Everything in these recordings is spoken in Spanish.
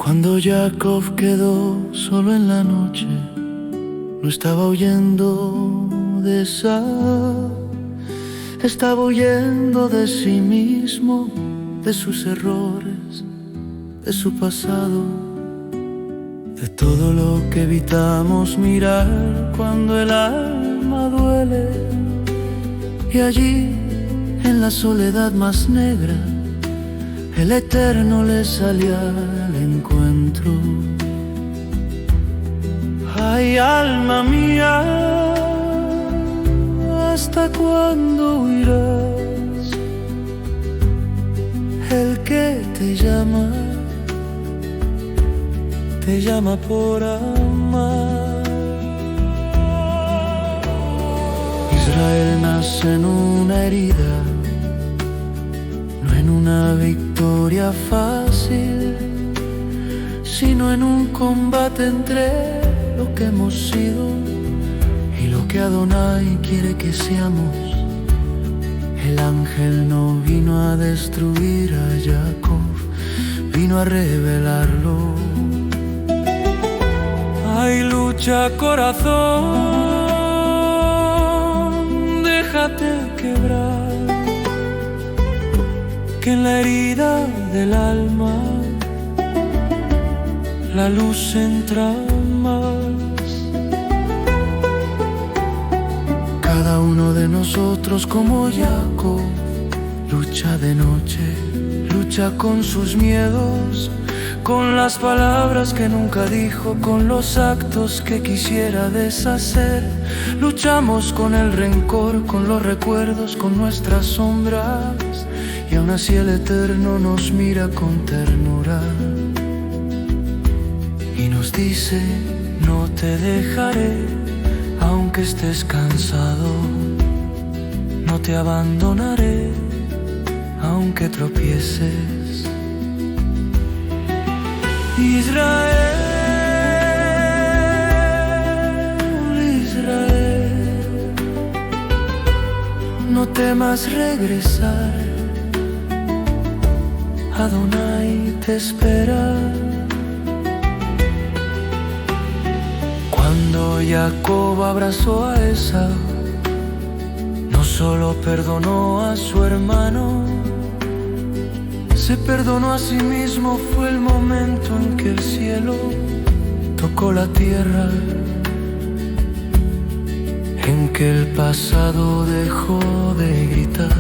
Cuando Jacob quedó solo en la noche, no estaba huyendo de Esaú, estaba huyendo de sí mismo, de sus errores, de su pasado, de todo lo que evitamos mirar cuando el alma duele. Y allí, en la soledad más negra, el Eterno le salía al encuentro. Ay, alma mía, ¿hasta cuándo huirás? El que te llama por amar. Israel nace en una herida, no en una victoria fácil, sino en un combate entre lo que hemos sido y lo que Adonai quiere que seamos. El ángel no vino a destruir a Jacob, vino a revelarlo. Ay, lucha corazón, déjate quebrar, que en la herida del alma la luz entra más. Cada uno de nosotros como Jacob lucha de noche, lucha con sus miedos, con las palabras que nunca dijo, con los actos que quisiera deshacer. Luchamos con el rencor, con los recuerdos, con nuestras sombras, y aún así el Eterno nos mira con ternura y nos dice: no te dejaré, aunque estés cansado, no te abandonaré, aunque tropieces. Israel, Israel, no temas regresar, Adonai te espera. Cuando Jacob abrazó a Esaú, no solo perdonó a su hermano, se perdonó a sí mismo. Fue el momento en que el cielo tocó la tierra, en que el pasado dejó de gritar,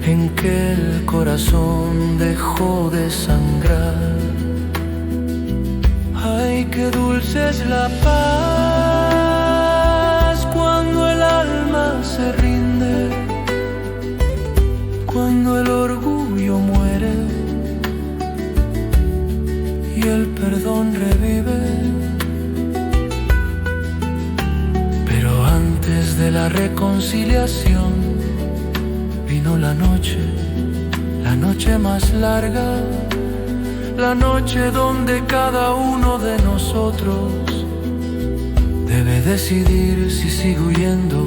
en que el corazón dejó de sangrar. Ay, qué dulce es la paz cuando el alma se rinde, cuando el orgullo muere y el perdón revive. Pero antes de la reconciliación vino la noche más larga, la noche donde cada uno de nosotros debe decidir si sigue huyendo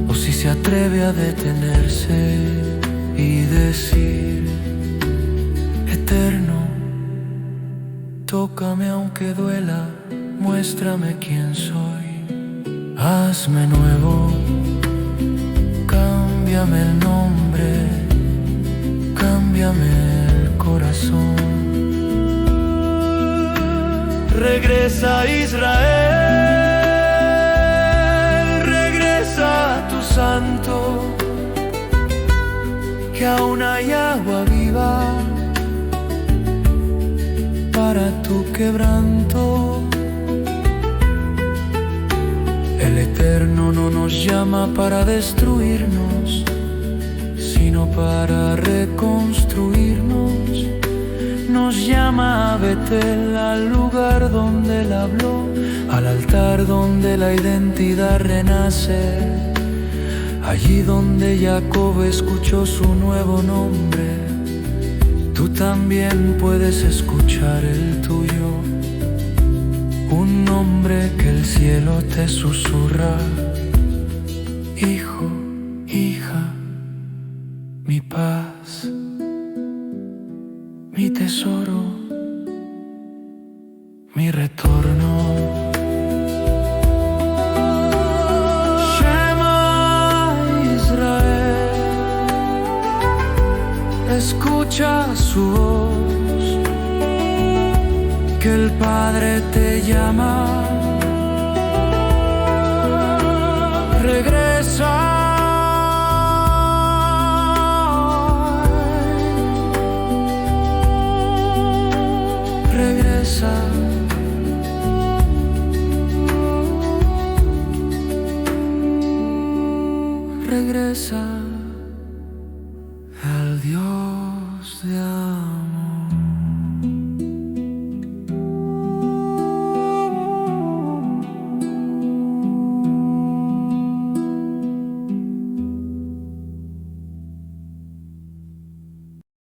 o si se atreve a detenerse y decir: Eterno, tócame aunque duela, muéstrame quién soy, hazme nuevo, cámbiame el nombre, cámbiame el corazón. Regresa Israel, regresa a tu santo, que aún hay agua viva para tu quebranto. El Eterno no nos llama para destruirnos, sino para reconstruirnos. Nos llama a Betel, al lugar donde Él habló, al altar donde la identidad renace, allí donde Jacob escuchó su nuevo nombre. Tú también puedes escuchar el tuyo, un nombre que el cielo te susurra: hijo, hija, mi mi paz, mi tesoro, mi retorno. Shema Israel, escucha su voz, que el Padre te llama. Regresa, regresa, regresa.